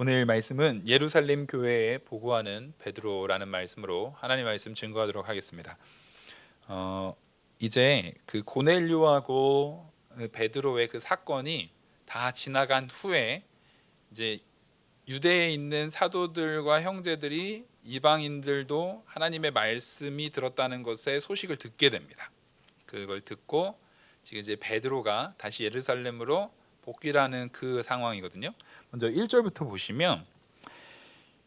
오늘 말씀은 예루살렘 교회에 보고하는 베드로라는 말씀으로 하나님 말씀 증거하도록 하겠습니다. 이제 그 고넬료하고 베드로의 그 사건이 다 지나간 후에 이제 유대에 있는 사도들과 형제들이 이방인들도 하나님의 말씀이 들었다는 것의 소식을 듣게 됩니다. 그걸 듣고 지금 이제 베드로가 다시 예루살렘으로 복귀하는 그 상황이거든요. 먼저 1절부터 보시면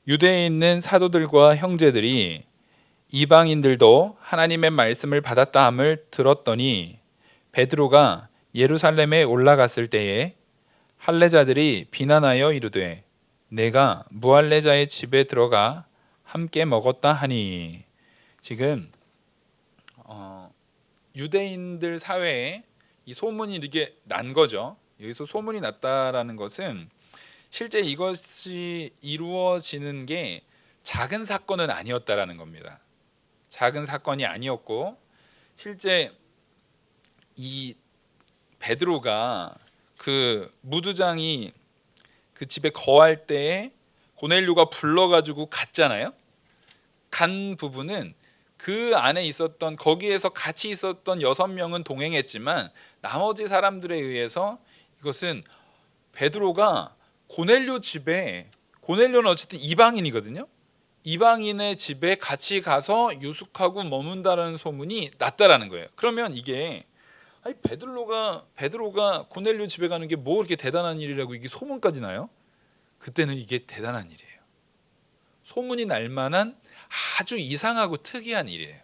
유대에 있는 사도들과 형제들이 이방인들도 하나님의 말씀을 받았다 함을 들었더니 베드로가 예루살렘에 올라갔을 때에 할례자들이 비난하여 이르되 내가 무할례자의 집에 들어가 함께 먹었다 하니, 지금 유대인들 사회에 이 소문이 이게 난 거죠. 여기서 소문이 났다라는 것은 실제 이것이 이루어지는 게 작은 사건은 아니었다라는 겁니다. 작은 사건이 아니었고, 실제 이 베드로가 그 무두장이 그 집에 거할 때에 고넬료가 불러가지고 갔잖아요. 간 부분은 그 안에 있었던, 거기에서 같이 있었던 6명은 동행했지만 나머지 사람들에 의해서 이것은 베드로가 고넬료 집에, 고넬료는 어쨌든 이방인이거든요. 이방인의 집에 같이 가서 유숙하고 머문다라는 소문이 났다라는 거예요. 그러면 이게 아니 베드로가 고넬료 집에 가는 게 뭐 그렇게 대단한 일이라고 이게 소문까지 나요? 그때는 이게 대단한 일이에요. 소문이 날 만한 아주 이상하고 특이한 일이에요.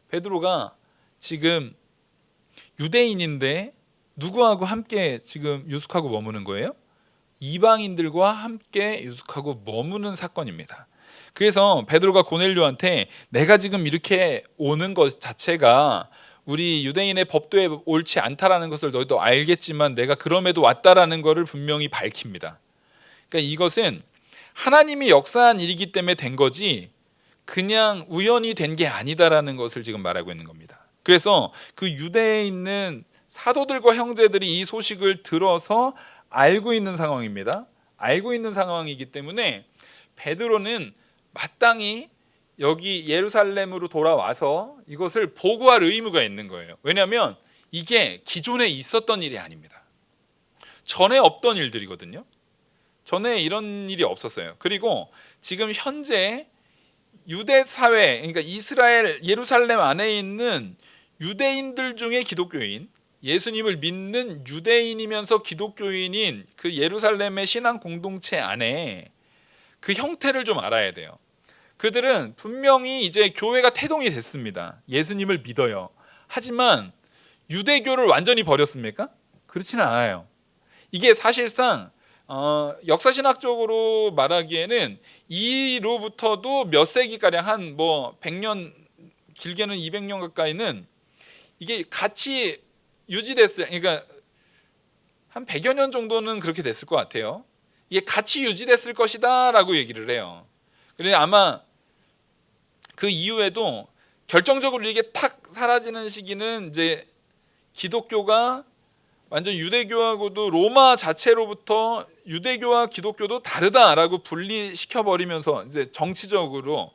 베드로가 지금 유대인인데 누구하고 함께 지금 유숙하고 머무는 거예요? 이방인들과 함께 유숙하고 머무는 사건입니다. 그래서 베드로가 고넬료한테 내가 지금 이렇게 오는 것 자체가 우리 유대인의 법도에 옳지 않다라는 것을 너희도 알겠지만 내가 그럼에도 왔다라는 것을 분명히 밝힙니다. 그러니까 이것은 하나님이 역사한 일이기 때문에 된 거지 그냥 우연히 된 게 아니다라는 것을 지금 말하고 있는 겁니다. 그래서 그 유대에 있는 사도들과 형제들이 이 소식을 들어서 알고 있는 상황입니다. 알고 있는 상황이기 때문에 베드로는 마땅히 여기 예루살렘으로 돌아와서 이것을 보고할 의무가 있는 거예요. 왜냐하면 이게 기존에 있었던 일이 아닙니다. 전에 없던 일들이거든요. 전에 이런 일이 없었어요. 그리고 지금 현재 유대 사회, 그러니까 이스라엘 예루살렘 안에 있는 유대인들 중에 기독교인, 예수님을 믿는 유대인이면서 기독교인인 그 예루살렘의 신앙 공동체 안에 그 형태를 좀 알아야 돼요. 그들은 분명히 이제 교회가 태동이 됐습니다. 예수님을 믿어요. 하지만 유대교를 완전히 버렸습니까? 그렇지는 않아요. 이게 사실상 역사신학적으로 말하기에는 이로부터도 몇 세기가량 한 100년, 길게는 200년 가까이는 이게 같이 유지됐어요. 그러니까 한 100여 년 정도는 그렇게 됐을 것 같아요. 이게 같이 유지됐을 것이다 라고 얘기를 해요. 그래서 아마 그 이후에도 결정적으로 이게 탁 사라지는 시기는 이제 기독교가 완전 유대교하고도 로마 자체로부터 유대교와 기독교도 다르다라고 분리시켜 버리면서 이제 정치적으로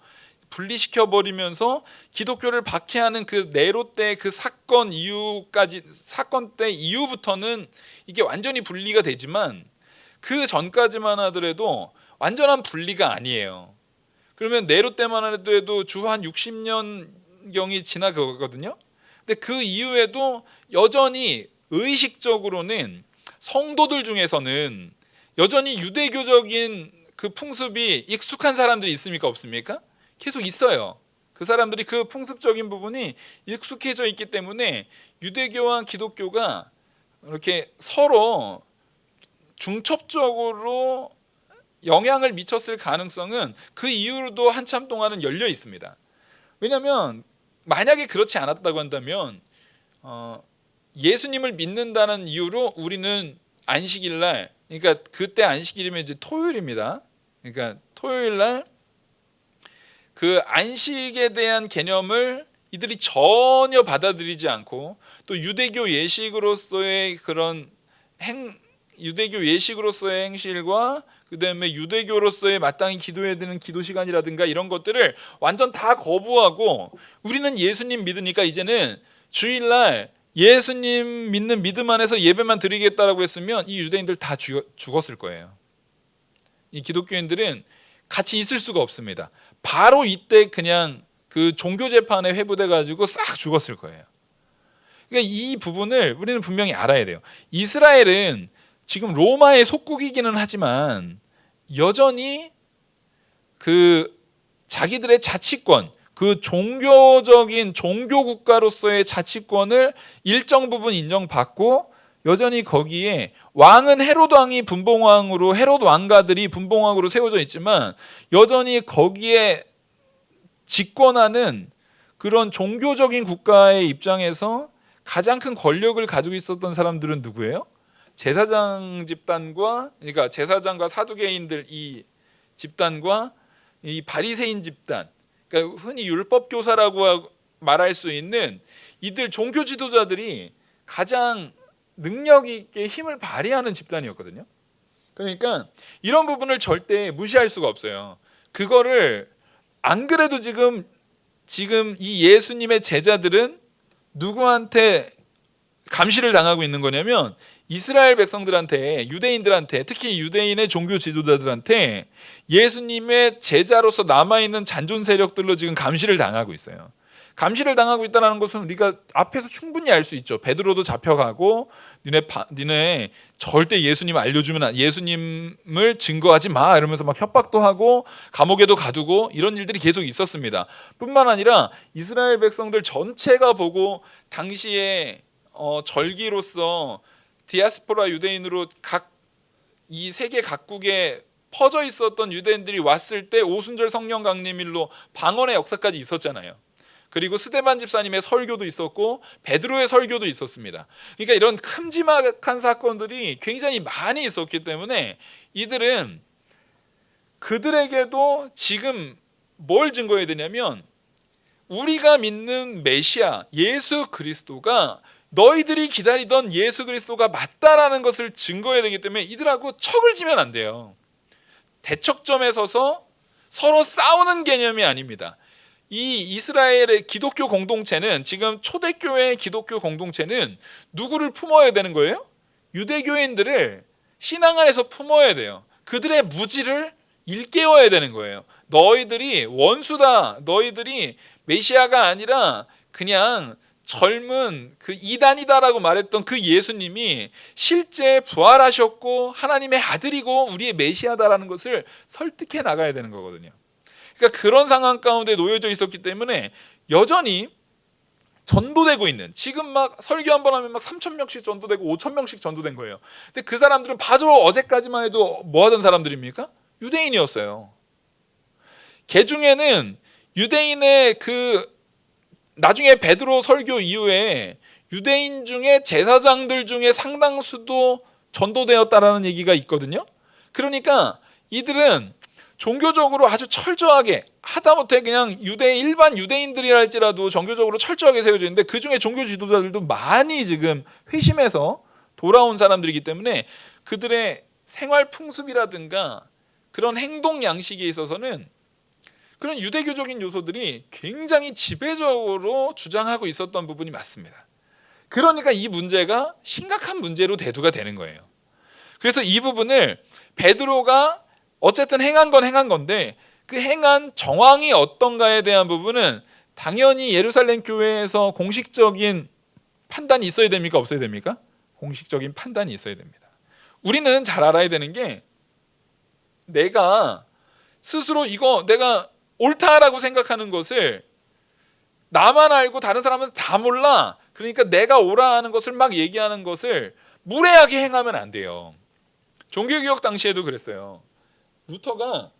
분리시켜 버리면서 기독교를 박해하는 그 네로 때 그 사건 이후까지, 사건 때 이후부터는 이게 완전히 분리가 되지만 그 전까지만 하더라도 완전한 분리가 아니에요. 그러면 네로 때만 하더라도 주 한 60년경이 지나가거든요. 근데 그 이후에도 여전히 의식적으로는 성도들 중에서는 여전히 유대교적인 그 풍습이 익숙한 사람들이 있습니까? 없습니까? 계속 있어요. 그 사람들이 그 풍습적인 부분이 익숙해져 있기 때문에 유대교와 기독교가 이렇게 서로 중첩적으로 영향을 미쳤을 가능성은 그 이후로도 한참 동안은 열려 있습니다. 왜냐하면 만약에 그렇지 않았다고 한다면 예수님을 믿는다는 이유로 우리는 안식일날, 그러니까 그때 안식일이면 이제 토요일입니다. 그러니까 토요일날 그 안식에 대한 개념을 이들이 전혀 받아들이지 않고 또 유대교 예식으로서의 그런 유대교 예식으로서의 행실과 그다음에 유대교로서의 마땅히 기도해야 되는 기도 시간이라든가 이런 것들을 완전 다 거부하고 우리는 예수님 믿으니까 이제는 주일날 예수님 믿는 믿음 안에서 예배만 드리겠다라고 했으면 이 유대인들 다 죽었을 거예요. 이 기독교인들은 같이 있을 수가 없습니다. 바로 이때 그냥 그 종교 재판에 회부돼 가지고 싹 죽었을 거예요. 그러니까 이 부분을 우리는 분명히 알아야 돼요. 이스라엘은 지금 로마의 속국이기는 하지만 여전히 그 자기들의 자치권, 그 종교적인 종교 국가로서의 자치권을 일정 부분 인정받고 여전히 거기에 왕은 헤롯 왕이 분봉왕으로 헤롯 왕가들이 분봉왕으로 세워져 있지만 여전히 거기에 집권하는 그런 종교적인 국가의 입장에서 가장 큰 권력을 가지고 있었던 사람들은 누구예요? 제사장 집단과 그러니까 제사장과 사두개인들 이 집단과 이 바리새인 집단, 그러니까 흔히 율법 교사라고 말할 수 있는 이들 종교 지도자들이 가장 능력 있게 힘을 발휘하는 집단이었거든요. 그러니까 이런 부분을 절대 무시할 수가 없어요. 그거를 안 그래도 지금 이 예수님의 제자들은 누구한테 감시를 당하고 있는 거냐면 이스라엘 백성들한테, 유대인들한테, 특히 유대인의 종교 지도자들한테 예수님의 제자로서 남아있는 잔존 세력들로 지금 감시를 당하고 있어요. 감시를 당하고 있다는 것은 우리가 앞에서 충분히 알 수 있죠. 베드로도 잡혀가고 니네 절대 예수님 알려주면 예수님을 증거하지 마 이러면서 막 협박도 하고 감옥에도 가두고 이런 일들이 계속 있었습니다. 뿐만 아니라 이스라엘 백성들 전체가 보고 당시에 절기로서 디아스포라 유대인으로 이 세계 각국에 퍼져 있었던 유대인들이 왔을 때 오순절 성령 강림일로 방언의 역사까지 있었잖아요. 그리고 스데반 집사님의 설교도 있었고 베드로의 설교도 있었습니다. 그러니까 이런 큼지막한 사건들이 굉장히 많이 있었기 때문에 이들은 그들에게도 지금 뭘 증거해야 되냐면 우리가 믿는 메시아 예수 그리스도가 너희들이 기다리던 예수 그리스도가 맞다라는 것을 증거해야 되기 때문에 이들하고 척을 지면 안 돼요. 대척점에 서서 서로 싸우는 개념이 아닙니다. 이 이스라엘의 기독교 공동체는 지금 초대교회의 기독교 공동체는 누구를 품어야 되는 거예요? 유대교인들을 신앙 안에서 품어야 돼요. 그들의 무지를 일깨워야 되는 거예요. 너희들이 원수다. 너희들이 메시아가 아니라 그냥 젊은 그 이단이다라고 말했던 그 예수님이 실제 부활하셨고 하나님의 아들이고 우리의 메시아다라는 것을 설득해 나가야 되는 거거든요. 그러니까 그런 상황 가운데 놓여져 있었기 때문에 여전히 전도되고 있는 지금 막 설교 한 번 하면 막 3,000명씩 전도되고 5,000명씩 전도된 거예요. 근데 그 사람들은 바로 어제까지만 해도 뭐 하던 사람들입니까? 유대인이었어요. 개 중에는 유대인의 나중에 베드로 설교 이후에 유대인 중에 제사장들 중에 상당수도 전도되었다라는 얘기가 있거든요. 그러니까 이들은 종교적으로 아주 철저하게 하다못해 그냥 일반 유대인들이랄지라도 종교적으로 철저하게 세워져 있는데 그 중에 종교 지도자들도 많이 지금 회심해서 돌아온 사람들이기 때문에 그들의 생활 풍습이라든가 그런 행동 양식에 있어서는 그런 유대교적인 요소들이 굉장히 지배적으로 주장하고 있었던 부분이 맞습니다. 그러니까 이 문제가 심각한 문제로 대두가 되는 거예요. 그래서 이 부분을 베드로가 어쨌든 행한 건 행한 건데 그 행한 정황이 어떤가에 대한 부분은 당연히 예루살렘 교회에서 공식적인 판단이 있어야 됩니까? 없어야 됩니까? 공식적인 판단이 있어야 됩니다. 우리는 잘 알아야 되는 게 내가 스스로 이거 내가 옳다라고 생각하는 것을 나만 알고 다른 사람은 다 몰라. 그러니까 내가 옳아 하는 것을 막 얘기하는 것을 무례하게 행하면 안 돼요. 종교개혁 당시에도 그랬어요. 루터가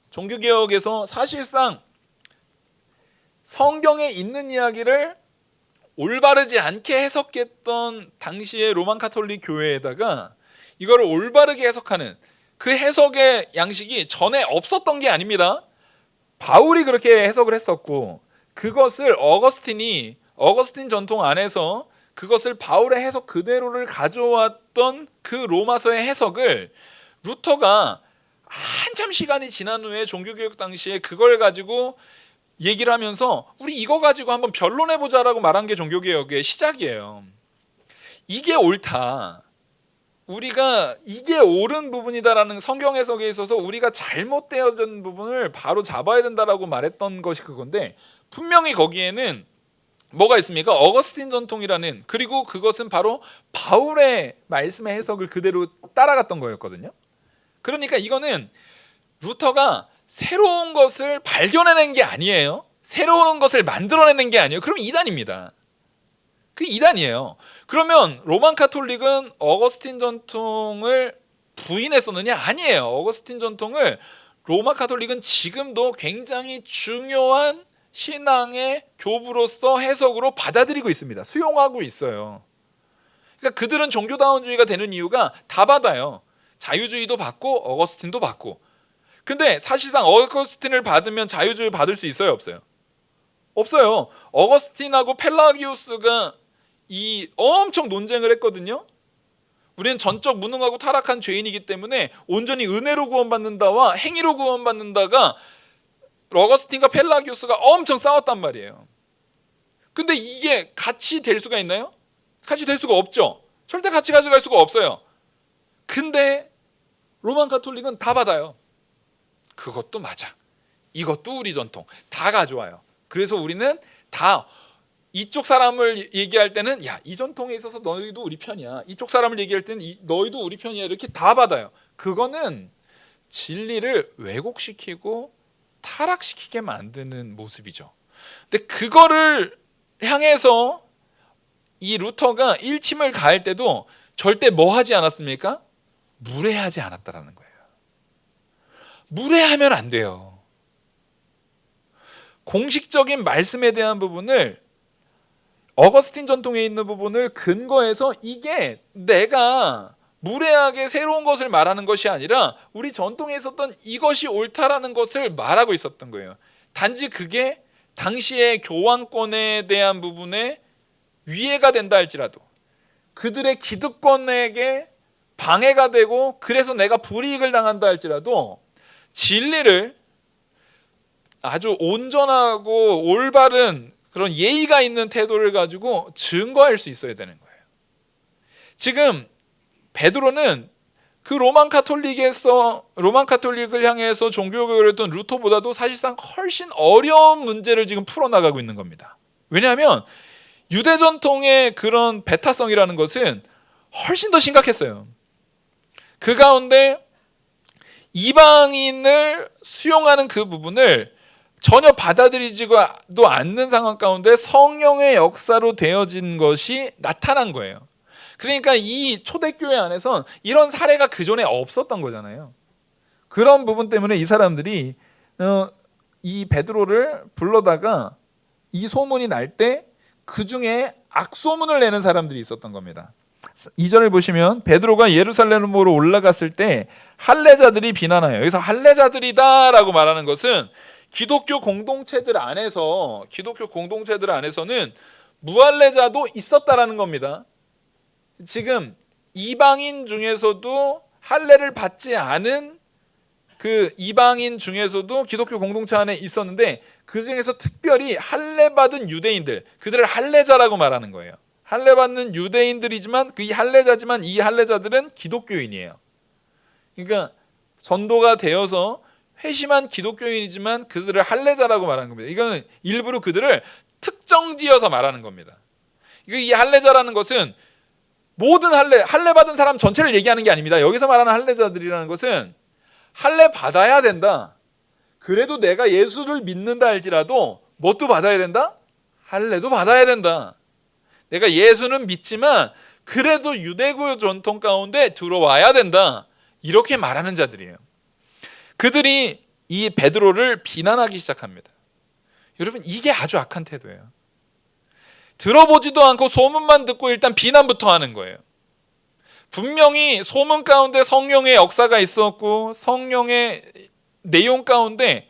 종교개혁에서 사실상 성경에 있는 이야기를 올바르지 않게 해석했던 당시의 로만 카톨릭 교회에다가 이거를 올바르게 해석하는 그 해석의 양식이 전에 없었던 게 아닙니다. 바울이 그렇게 해석을 했었고 그것을 어거스틴 전통 안에서 그것을 바울의 해석 그대로를 가져왔던 그 로마서의 해석을 루터가 한참 시간이 지난 후에 종교개혁 당시에 그걸 가지고 얘기를 하면서 우리 이거 가지고 한번 변론해보자라고 말한 게 종교개혁의 시작이에요. 이게 옳다, 우리가 이게 옳은 부분이다라는 성경 해석에 있어서 우리가 잘못되어진 부분을 바로 잡아야 된다라고 말했던 것이 그건데, 분명히 거기에는 뭐가 있습니까? 어거스틴 전통이라는, 그리고 그것은 바로 바울의 말씀의 해석을 그대로 따라갔던 거였거든요. 그러니까 이거는 루터가 새로운 것을 발견해낸 게 아니에요. 새로운 것을 만들어내는 게 아니에요. 그럼 이단입니다. 그게 이단이에요. 그러면 로만 카톨릭은 어거스틴 전통을 부인했었느냐? 아니에요. 어거스틴 전통을 로마 카톨릭은 지금도 굉장히 중요한 신앙의 교부로서 해석으로 받아들이고 있습니다. 수용하고 있어요. 그러니까 그들은 종교다원주의가 되는 이유가 다 받아요. 자유주의도 받고 어거스틴도 받고. 근데 사실상 어거스틴을 받으면 자유주의 받을 수 있어요, 없어요? 없어요. 어거스틴하고 펠라기우스가 이 엄청 논쟁을 했거든요. 우리는 전적 무능하고 타락한 죄인이기 때문에 온전히 은혜로 구원받는다와 행위로 구원받는다가 어거스틴과 펠라기우스가 엄청 싸웠단 말이에요. 근데 이게 같이 될 수가 있나요? 같이 될 수가 없죠. 절대 같이 가져갈 수가 없어요. 근데 로만 카톨릭은 다 받아요. 그것도 맞아, 이것도 우리 전통, 다 가져와요. 그래서 우리는 다 이쪽 사람을 얘기할 때는 야, 이 전통에 있어서 너희도 우리 편이야, 이쪽 사람을 얘기할 때는 너희도 우리 편이야, 이렇게 다 받아요. 그거는 진리를 왜곡시키고 타락시키게 만드는 모습이죠. 근데 그거를 향해서 이 루터가 일침을 가할 때도 절대 뭐 하지 않았습니까? 무례하지 않았다라는 거예요. 무례하면 안 돼요. 공식적인 말씀에 대한 부분을, 어거스틴 전통에 있는 부분을 근거해서 이게 내가 무례하게 새로운 것을 말하는 것이 아니라 우리 전통에 있었던 이것이 옳다라는 것을 말하고 있었던 거예요. 단지 그게 당시의 교황권에 대한 부분에 위해가 된다 할지라도, 그들의 기득권에게 방해가 되고 그래서 내가 불이익을 당한다 할지라도 진리를 아주 온전하고 올바른 그런 예의가 있는 태도를 가지고 증거할 수 있어야 되는 거예요. 지금 베드로는 그 로만 카톨릭을 향해서 종교개혁을 했던 루터보다도 사실상 훨씬 어려운 문제를 지금 풀어나가고 있는 겁니다. 왜냐하면 유대 전통의 그런 배타성이라는 것은 훨씬 더 심각했어요. 그 가운데 이방인을 수용하는 그 부분을 전혀 받아들이지도 않는 상황 가운데 성령의 역사로 되어진 것이 나타난 거예요. 그러니까 이 초대교회 안에선 이런 사례가 그전에 없었던 거잖아요. 그런 부분 때문에 이 사람들이 이 베드로를 불러다가 이 소문이 날 때 그 중에 악소문을 내는 사람들이 있었던 겁니다. 2절을 보시면 베드로가 예루살렘으로 올라갔을 때 할례자들이 비난하여, 여기서 할례자들이다라고 말하는 것은 기독교 공동체들 안에서는 무할례자도 있었다라는 겁니다. 지금 이방인 중에서도 할례를 받지 않은 그 이방인 중에서도 기독교 공동체 안에 있었는데 그 중에서 특별히 할례받은 유대인들, 그들을 할례자라고 말하는 거예요. 할례받는 유대인들이지만 그 할례자지만 이 할례자들은 기독교인이에요. 그러니까 전도가 되어서 회심한 기독교인이지만 그들을 할례자라고 말하는 겁니다. 이거는 일부러 그들을 특정지어서 말하는 겁니다. 이 할례자라는 것은 모든 할례 받은 사람 전체를 얘기하는 게 아닙니다. 여기서 말하는 할례자들이라는 것은 할례 받아야 된다, 그래도 내가 예수를 믿는다 할지라도 뭣도 받아야 된다? 할례도 받아야 된다. 내가 예수는 믿지만 그래도 유대교 전통 가운데 들어와야 된다, 이렇게 말하는 자들이에요. 그들이 이 베드로를 비난하기 시작합니다. 여러분, 이게 아주 악한 태도예요. 들어보지도 않고 소문만 듣고 일단 비난부터 하는 거예요. 분명히 소문 가운데 성령의 역사가 있었고 성령의 내용 가운데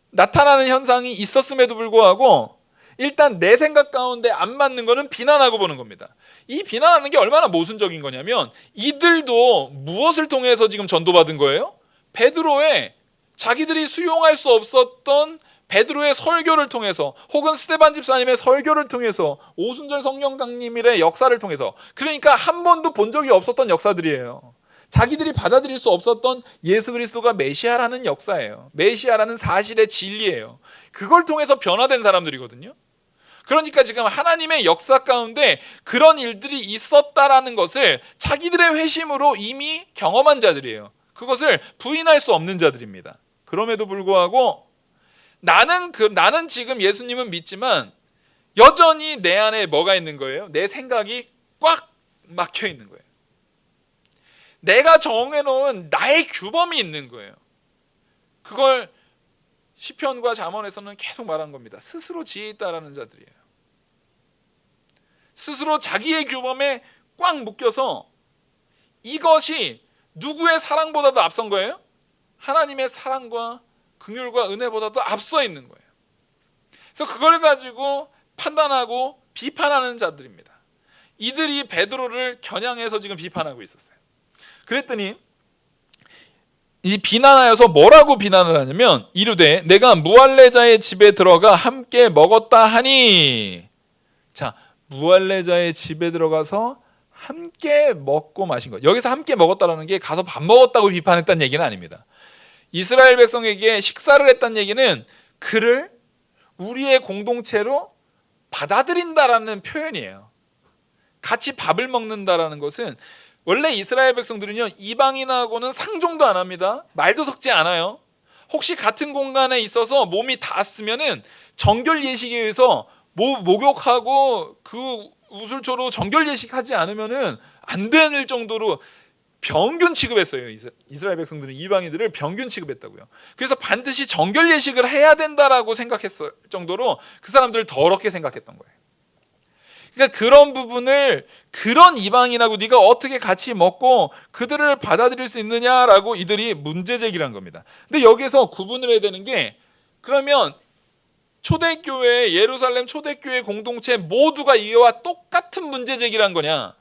나타나는 현상이 있었음에도 불구하고 일단 내 생각 가운데 안 맞는 거는 비난하고 보는 겁니다. 이 비난하는 게 얼마나 모순적인 거냐면 이들도 무엇을 통해서 지금 전도받은 거예요? 베드로의 자기들이 수용할 수 없었던 베드로의 설교를 통해서 혹은 스데반 집사님의 설교를 통해서 오순절 성령 강림일의 역사를 통해서, 그러니까 한 번도 본 적이 없었던 역사들이에요. 자기들이 받아들일 수 없었던 예수 그리스도가 메시아라는 역사예요. 메시아라는 사실의 진리예요. 그걸 통해서 변화된 사람들이거든요. 그러니까 지금 하나님의 역사 가운데 그런 일들이 있었다라는 것을 자기들의 회심으로 이미 경험한 자들이에요. 그것을 부인할 수 없는 자들입니다. 그럼에도 불구하고 나는 지금 예수님은 믿지만 여전히 내 안에 뭐가 있는 거예요? 내 생각이 꽉 막혀 있는 거예요. 내가 정해놓은 나의 규범이 있는 거예요. 그걸 시편과 잠언에서는 계속 말한 겁니다. 스스로 지혜 있다라는 자들이에요. 스스로 자기의 규범에 꽉 묶여서 이것이 누구의 사랑보다도 앞선 거예요? 하나님의 사랑과 긍휼과 은혜보다도 앞서 있는 거예요. 그래서 그걸 가지고 판단하고 비판하는 자들입니다. 이들이 베드로를 겨냥해서 지금 비판하고 있었어요. 그랬더니 이 비난하여서 뭐라고 비난을 하냐면 이르되 내가 무할례자의 집에 들어가 함께 먹었다 하니. 자, 무할례자의 집에 들어가서 함께 먹고 마신 것. 여기서 함께 먹었다라는 게 가서 밥 먹었다고 비판했다는 얘기는 아닙니다. 이스라엘 백성에게 식사를 했다는 얘기는 그를 우리의 공동체로 받아들인다라는 표현이에요. 같이 밥을 먹는다라는 것은 원래 이스라엘 백성들은요, 이방인하고는 상종도 안 합니다. 말도 섞지 않아요. 혹시 같은 공간에 있어서 몸이 닿았으면은 정결 예식에 의해서 목욕하고 그 우슬초로 정결 예식하지 않으면은 안 되는 정도로 병균 취급했어요. 이스라엘 백성들은 이방인들을 병균 취급했다고요. 그래서 반드시 정결 예식을 해야 된다라고 생각했을 정도로 그 사람들을 더럽게 생각했던 거예요. 그러니까 그런 부분을 그런 이방인하고 네가 어떻게 같이 먹고 그들을 받아들일 수 있느냐라고 이들이 문제 제기를 한 겁니다. 근데 여기서 구분을 해야 되는 게, 그러면 초대교회, 예루살렘 초대교회 공동체 모두가 이와 똑같은 문제 제기를 한 거냐?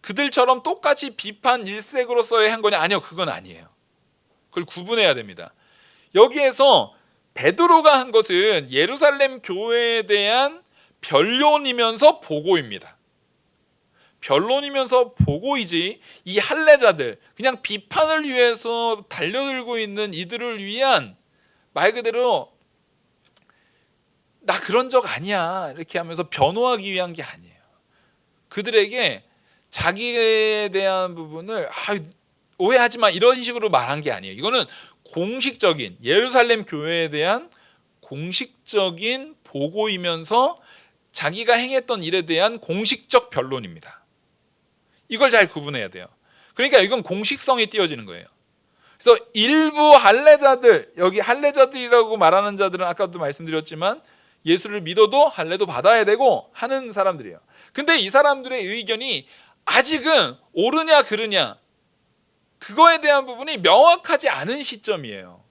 그들처럼 똑같이 비판 일색으로서의 한 거냐? 아니요, 그건 아니에요. 그걸 구분해야 됩니다. 여기에서 베드로가 한 것은 예루살렘 교회에 대한 변론이면서 보고입니다. 변론이면서 보고이지 이 할례자들, 그냥 비판을 위해서 달려들고 있는 이들을 위한 말 그대로 나 그런 적 아니야 이렇게 하면서 변호하기 위한 게 아니에요. 그들에게 자기에 대한 부분을 오해하지 마 이런 식으로 말한 게 아니에요. 이거는 공식적인 예루살렘 교회에 대한 공식적인 보고이면서 자기가 행했던 일에 대한 공식적 변론입니다. 이걸 잘 구분해야 돼요. 그러니까 이건 공식성이 띄어지는 거예요. 그래서 일부 할례자들, 여기 할례자들이라고 말하는 자들은 아까도 말씀드렸지만 예수를 믿어도 할례도 받아야 되고 하는 사람들이에요. 근데 이 사람들의 의견이 아직은 옳으냐 그르냐 그거에 대한 부분이 명확하지 않은 시점이에요.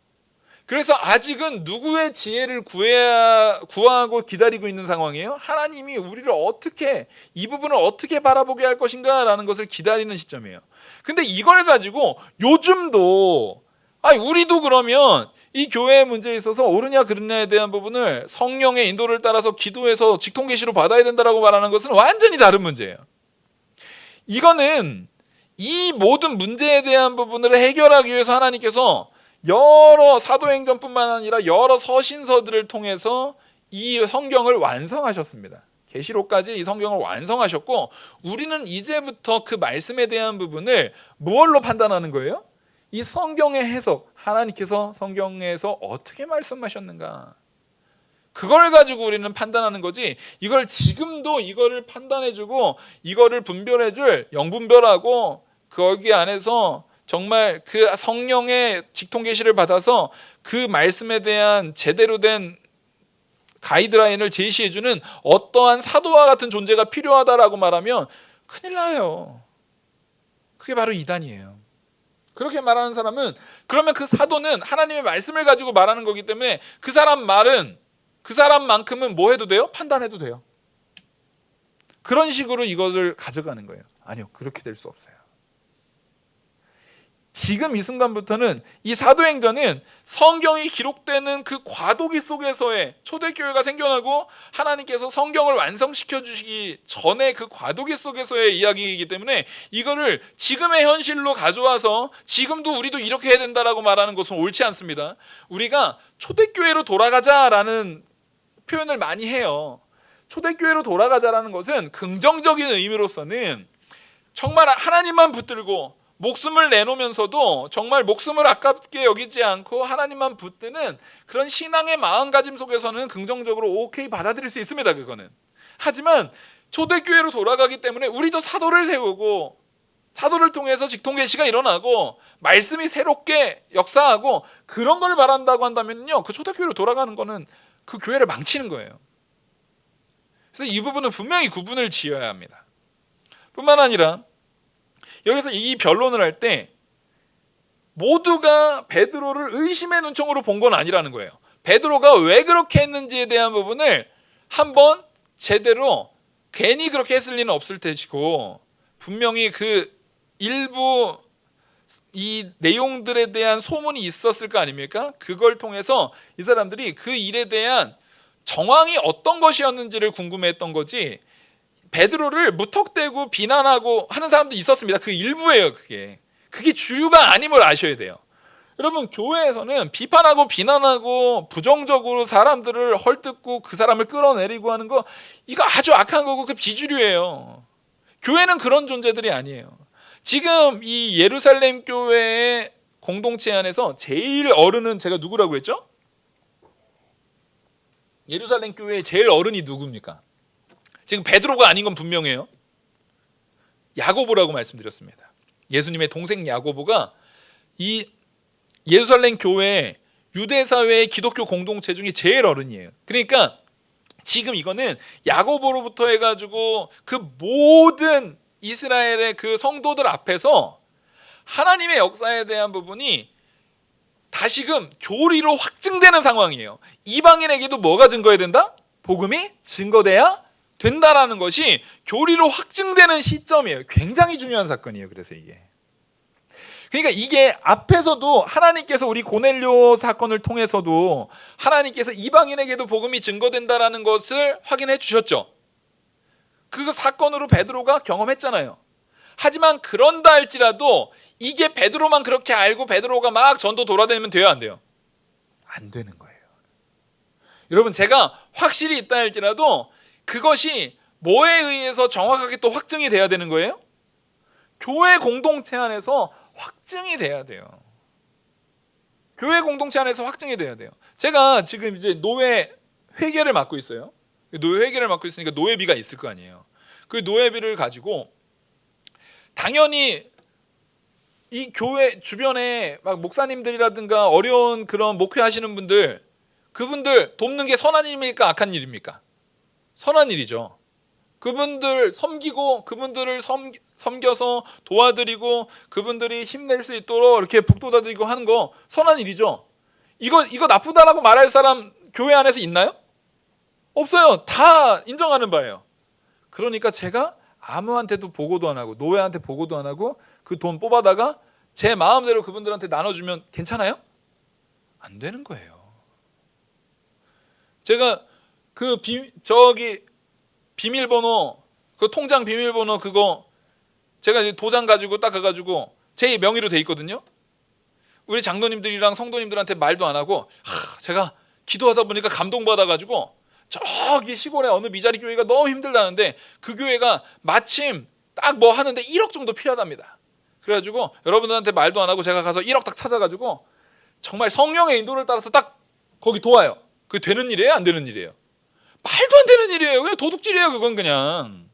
그래서 아직은 누구의 지혜를 구하고 기다리고 있는 상황이에요. 하나님이 우리를 어떻게, 이 부분을 어떻게 바라보게 할 것인가 라는 것을 기다리는 시점이에요. 근데 이걸 가지고 요즘도 우리도 그러면 이 교회의 문제에 있어서 옳으냐 그르냐에 대한 부분을 성령의 인도를 따라서 기도해서 직통계시로 받아야 된다라고 말하는 것은 완전히 다른 문제예요. 이거는 이 모든 문제에 대한 부분을 해결하기 위해서 하나님께서 여러 사도행전뿐만 아니라 여러 서신서들을 통해서 이 성경을 완성하셨습니다. 계시록까지 이 성경을 완성하셨고, 우리는 이제부터 그 말씀에 대한 부분을 무엇로 판단하는 거예요? 이 성경의 해석, 하나님께서 성경에서 어떻게 말씀하셨는가, 그걸 가지고 우리는 판단하는 거지, 이걸 지금도 이거를 판단해주고 이거를 분별해줄 영분별하고 거기 안에서 정말 그 성령의 직통계시를 받아서 그 말씀에 대한 제대로 된 가이드라인을 제시해주는 어떠한 사도와 같은 존재가 필요하다라고 말하면 큰일 나요. 그게 바로 이단이에요. 그렇게 말하는 사람은, 그러면 그 사도는 하나님의 말씀을 가지고 말하는 거기 때문에 그 사람 말은 그 사람만큼은 뭐 해도 돼요? 판단해도 돼요. 그런 식으로 이거를 가져가는 거예요. 아니요, 그렇게 될 수 없어요. 지금 이 순간부터는 이 사도행전은 성경이 기록되는 그 과도기 속에서의 초대교회가 생겨나고 하나님께서 성경을 완성시켜 주시기 전에 그 과도기 속에서의 이야기이기 때문에 이거를 지금의 현실로 가져와서 지금도 우리도 이렇게 해야 된다라고 말하는 것은 옳지 않습니다. 우리가 초대교회로 돌아가자라는 표현을 많이 해요. 초대교회로 돌아가자라는 것은 긍정적인 의미로서는 정말 하나님만 붙들고 목숨을 내놓으면서도 정말 목숨을 아깝게 여기지 않고 하나님만 붙드는 그런 신앙의 마음가짐 속에서는 긍정적으로 오케이 받아들일 수 있습니다. 그거는. 하지만 초대교회로 돌아가기 때문에 우리도 사도를 세우고 사도를 통해서 직통계시가 일어나고 말씀이 새롭게 역사하고 그런 걸 바란다고 한다면요, 그 초대교회로 돌아가는 거는 그 교회를 망치는 거예요. 그래서 이 부분은 분명히 구분을 지어야 합니다. 뿐만 아니라 여기서 이 변론을 할 때 모두가 베드로를 의심의 눈총으로 본 건 아니라는 거예요. 베드로가 왜 그렇게 했는지에 대한 부분을 한번 제대로, 괜히 그렇게 했을 리는 없을 테고 분명히 그 일부 이 내용들에 대한 소문이 있었을 거 아닙니까? 그걸 통해서 이 사람들이 그 일에 대한 정황이 어떤 것이었는지를 궁금해했던 거지, 베드로를 무턱대고 비난하고 하는 사람도 있었습니다. 그 일부예요. 그게 주류가 아님을 아셔야 돼요. 여러분, 교회에서는 비판하고 비난하고 부정적으로 사람들을 헐뜯고 그 사람을 끌어내리고 하는 거, 이거 아주 악한 거고 그 비주류예요. 교회는 그런 존재들이 아니에요. 지금 이 예루살렘 교회의 공동체 안에서 제일 어른은 제가 누구라고 했죠? 예루살렘 교회의 제일 어른이 누굽니까? 지금 베드로가 아닌 건 분명해요. 야고보라고 말씀드렸습니다. 예수님의 동생 야고보가 이 예루살렘 교회 유대 사회의 기독교 공동체 중에 제일 어른이에요. 그러니까 지금 이거는 야고보로부터 해가지고 그 모든 이스라엘의 그 성도들 앞에서 하나님의 역사에 대한 부분이 다시금 교리로 확증되는 상황이에요. 이방인에게도 뭐가 증거해야 된다? 복음이 증거돼야 된다라는 것이 교리로 확증되는 시점이에요. 굉장히 중요한 사건이에요. 그래서 그러니까 이게 앞에서도 하나님께서 우리 고넬료 사건을 통해서도 하나님께서 이방인에게도 복음이 증거된다라는 것을 확인해 주셨죠. 그 사건으로 베드로가 경험했잖아요. 하지만 그런다 할지라도 이게 베드로만 그렇게 알고 베드로가 막 전도 돌아다니면 돼요, 안 돼요? 안 되는 거예요. 여러분, 제가 확실히 있다 할지라도 그것이 뭐에 의해서 정확하게 또 확증이 돼야 되는 거예요? 교회 공동체 안에서 확증이 돼야 돼요. 교회 공동체 안에서 확증이 돼야 돼요. 제가 지금 이제 노예 회계를 맡고 있어요. 노예 회계를 맡고 있으니까 노예비가 있을 거 아니에요. 그 노예비를 가지고 당연히 이 교회 주변에 막 목사님들이라든가 어려운 그런 목회하시는 분들, 그분들 돕는 게 선한 일입니까? 악한 일입니까? 선한 일이죠. 그분들 섬기고 그분들을 섬겨서 도와드리고 그분들이 힘낼 수 있도록 이렇게 북돋아드리고 하는 거 선한 일이죠. 이거 나쁘다라고 말할 사람 교회 안에서 있나요? 없어요. 다 인정하는 바예요. 그러니까 제가 아무한테도 보고도 안 하고 노예한테 보고도 안 하고 그 돈 뽑아다가 제 마음대로 그분들한테 나눠주면 괜찮아요? 안 되는 거예요. 제가 그 비밀번호, 그 통장 비밀번호 그거 제가 이제 도장 가지고 딱 가가지고 제 명의로 돼 있거든요. 우리 장로님들이랑 성도님들한테 말도 안 하고 제가 기도하다 보니까 감동받아가지고 저기 시골에 어느 미자리 교회가 너무 힘들다는데 그 교회가 마침 딱 뭐 하는데 1억 정도 필요하답니다. 그래가지고 여러분들한테 말도 안 하고 제가 가서 1억 딱 찾아가지고 정말 성령의 인도를 따라서 딱 거기 도와요. 그게 되는 일이에요? 안 되는 일이에요? 말도 안 되는 일이에요. 그냥 도둑질이에요. 그건 그냥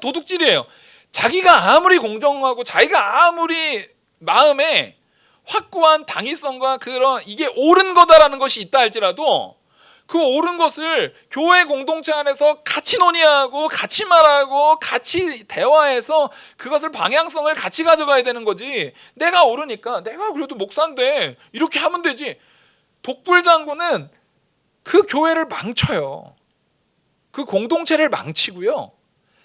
도둑질이에요. 자기가 아무리 공정하고 자기가 아무리 마음에 확고한 당위성과 그런 이게 옳은 거다라는 것이 있다 할지라도 그 옳은 것을 교회 공동체 안에서 같이 논의하고 같이 말하고 같이 대화해서 그것을 방향성을 같이 가져가야 되는 거지. 내가 옳으니까 내가 그래도 목사인데 이렇게 하면 되지. 독불장군은 그 교회를 망쳐요. 그 공동체를 망치고요.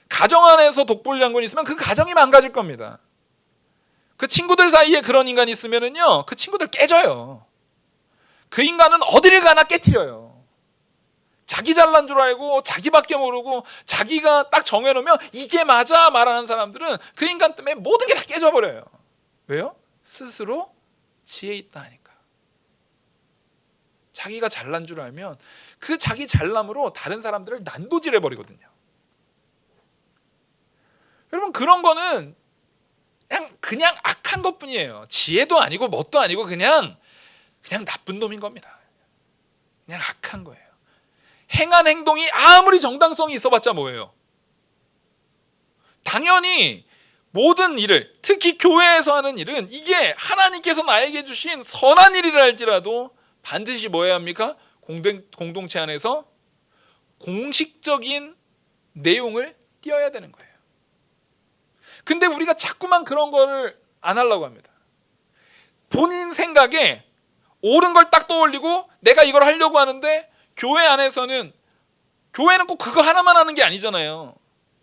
가정 안에서 독불장군이 있으면 그 가정이 망가질 겁니다. 그 친구들 사이에 그런 인간이 있으면은요, 그 친구들 깨져요. 그 인간은 어디를 가나 깨트려요. 자기 잘난 줄 알고 자기밖에 모르고 자기가 딱 정해놓으면 이게 맞아 말하는 사람들은 그 인간 때문에 모든 게 다 깨져버려요. 왜요? 스스로 지혜 있다 하니까. 자기가 잘난 줄 알면 그 자기 잘남으로 다른 사람들을 난도질해버리거든요. 여러분, 그런 거는 그냥 악한 것뿐이에요. 지혜도 아니고 뭣도 아니고 그냥 나쁜 놈인 겁니다. 그냥 악한 거예요. 행한 행동이 아무리 정당성이 있어봤자 뭐예요? 당연히 모든 일을, 특히 교회에서 하는 일은 이게 하나님께서 나에게 주신 선한 일이라 할지라도 반드시 뭐 해야 합니까? 공동체 안에서 공식적인 내용을 띄어야 되는 거예요. 근데 우리가 자꾸만 그런 거를 안 하려고 합니다. 본인 생각에 옳은 걸 딱 떠올리고 내가 이걸 하려고 하는데 교회 안에서는, 교회는 꼭 그거 하나만 하는 게 아니잖아요.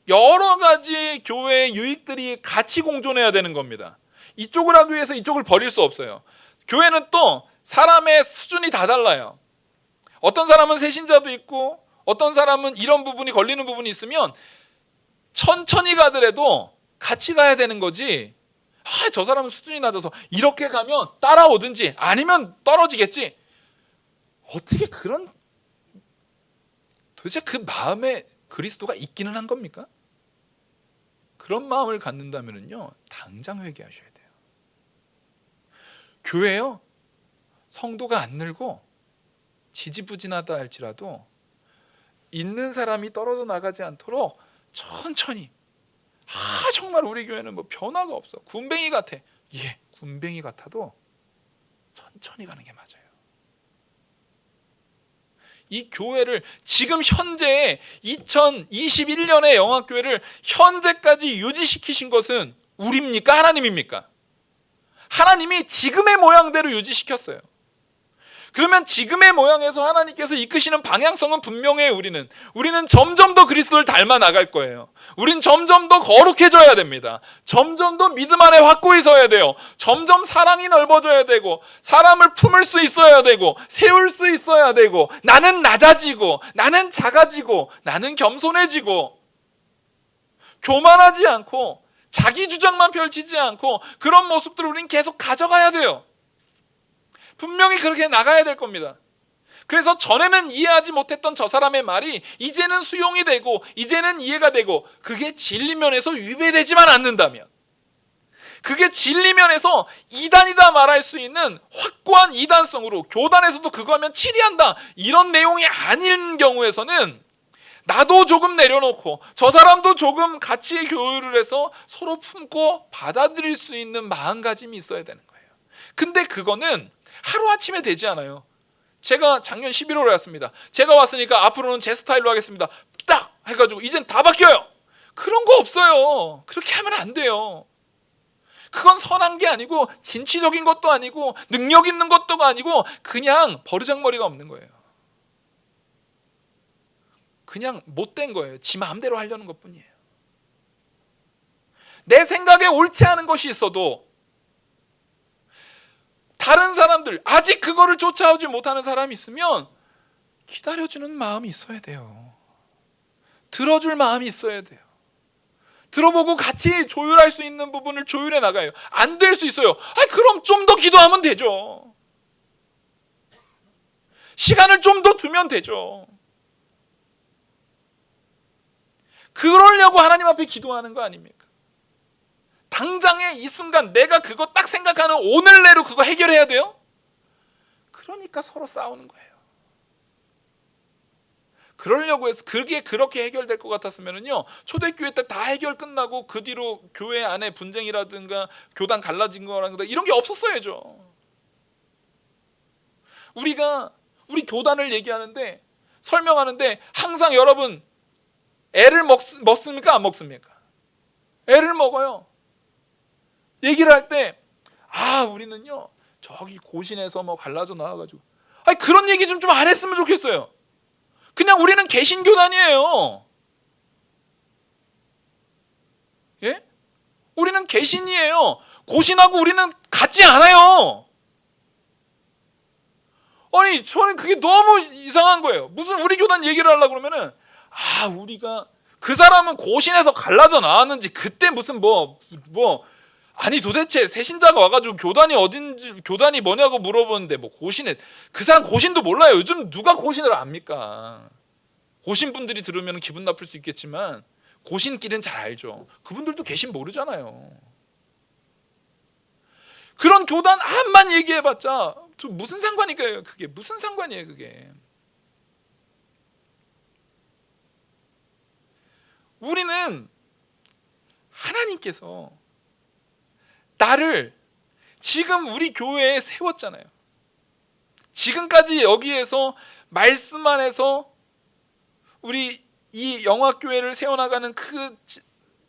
여러 가지 교회의 유익들이 같이 공존해야 되는 겁니다. 이쪽을 하기 위해서 이쪽을 버릴 수 없어요. 교회는 또 사람의 수준이 다 달라요. 어떤 사람은 새신자도 있고 어떤 사람은 이런 부분이 걸리는 부분이 있으면 천천히 가더라도 같이 가야 되는 거지. 저 사람은 수준이 낮아서 이렇게 가면 따라오든지 아니면 떨어지겠지. 어떻게 그런, 도대체 그 마음에 그리스도가 있기는 한 겁니까? 그런 마음을 갖는다면요, 당장 회개하셔야 돼요. 교회요, 성도가 안 늘고 지지부진하다 할지라도 있는 사람이 떨어져 나가지 않도록 천천히. 정말 우리 교회는 뭐 변화가 없어, 군뱅이 같아. 예, 군뱅이 같아도 천천히 가는 게 맞아요. 이 교회를 지금 현재 2021년의 영화교회를 현재까지 유지시키신 것은 우리입니까? 하나님입니까? 하나님이 지금의 모양대로 유지시켰어요. 그러면 지금의 모양에서 하나님께서 이끄시는 방향성은 분명해요. 우리는 점점 더 그리스도를 닮아 나갈 거예요. 우린 점점 더 거룩해져야 됩니다. 점점 더 믿음 안에 확고히 서야 돼요. 점점 사랑이 넓어져야 되고 사람을 품을 수 있어야 되고 세울 수 있어야 되고, 나는 낮아지고 나는 작아지고 나는 겸손해지고, 교만하지 않고 자기 주장만 펼치지 않고 그런 모습들을 우린 계속 가져가야 돼요. 분명히 그렇게 나가야 될 겁니다. 그래서 전에는 이해하지 못했던 저 사람의 말이 이제는 수용이 되고 이제는 이해가 되고, 그게 진리면에서 위배되지만 않는다면, 그게 진리면에서 이단이다 말할 수 있는 확고한 이단성으로, 교단에서도 그거 하면 치리한다 이런 내용이 아닌 경우에서는 나도 조금 내려놓고 저 사람도 조금 같이 교류를 해서 서로 품고 받아들일 수 있는 마음가짐이 있어야 되는 거예요. 근데 그거는 하루아침에 되지 않아요. 제가 작년 11월에 왔습니다. 제가 왔으니까 앞으로는 제 스타일로 하겠습니다. 딱 해가지고 이젠 다 바뀌어요. 그런 거 없어요. 그렇게 하면 안 돼요. 그건 선한 게 아니고 진취적인 것도 아니고 능력 있는 것도 아니고 그냥 버르장머리가 없는 거예요. 그냥 못된 거예요. 지 마음대로 하려는 것뿐이에요. 내 생각에 옳지 않은 것이 있어도 다른 사람들, 아직 그거를 쫓아오지 못하는 사람이 있으면 기다려주는 마음이 있어야 돼요. 들어줄 마음이 있어야 돼요. 들어보고 같이 조율할 수 있는 부분을 조율해 나가요. 안 될 수 있어요. 그럼 좀 더 기도하면 되죠. 시간을 좀 더 두면 되죠. 그러려고 하나님 앞에 기도하는 거 아닙니까? 당장의 이 순간 내가 그거 딱 생각하는 오늘 내로 그거 해결해야 돼요? 그러니까 서로 싸우는 거예요. 그러려고 해서 그게 그렇게 해결될 것 같았으면요, 초대교회 때 다 해결 끝나고 그 뒤로 교회 안에 분쟁이라든가 교단 갈라진 거라든가 이런 게 없었어야죠. 우리 교단을 얘기하는데, 설명하는데 항상 여러분 애를 먹습니까? 안 먹습니까? 애를 먹어요. 얘기를 할 때 우리는요 저기 고신에서 뭐 갈라져 나와가지고 아니 그런 얘기 좀 안 했으면 좋겠어요. 그냥 우리는 개신교단이에요. 예? 우리는 개신이에요. 고신하고 우리는 같지 않아요. 아니 저는 그게 너무 이상한 거예요. 무슨 우리 교단 얘기를 하려고 그러면은 우리가 그 사람은 고신에서 갈라져 나왔는지 그때 무슨 아니 도대체 새신자가 와가지고 교단이 어딘지 교단이 뭐냐고 물어보는데 뭐 고신에 그 사람 고신도 몰라요. 요즘 누가 고신을 압니까? 고신 분들이 들으면 기분 나쁠 수 있겠지만 고신끼리는 잘 알죠. 그분들도 개신 모르잖아요. 그런 교단 한만 얘기해봤자 무슨 상관이에요? 그게 무슨 상관이에요? 그게 우리는 하나님께서 나를 지금 우리 교회에 세웠잖아요. 지금까지 여기에서 말씀 안에서 우리 이 영화교회를 세워나가는 그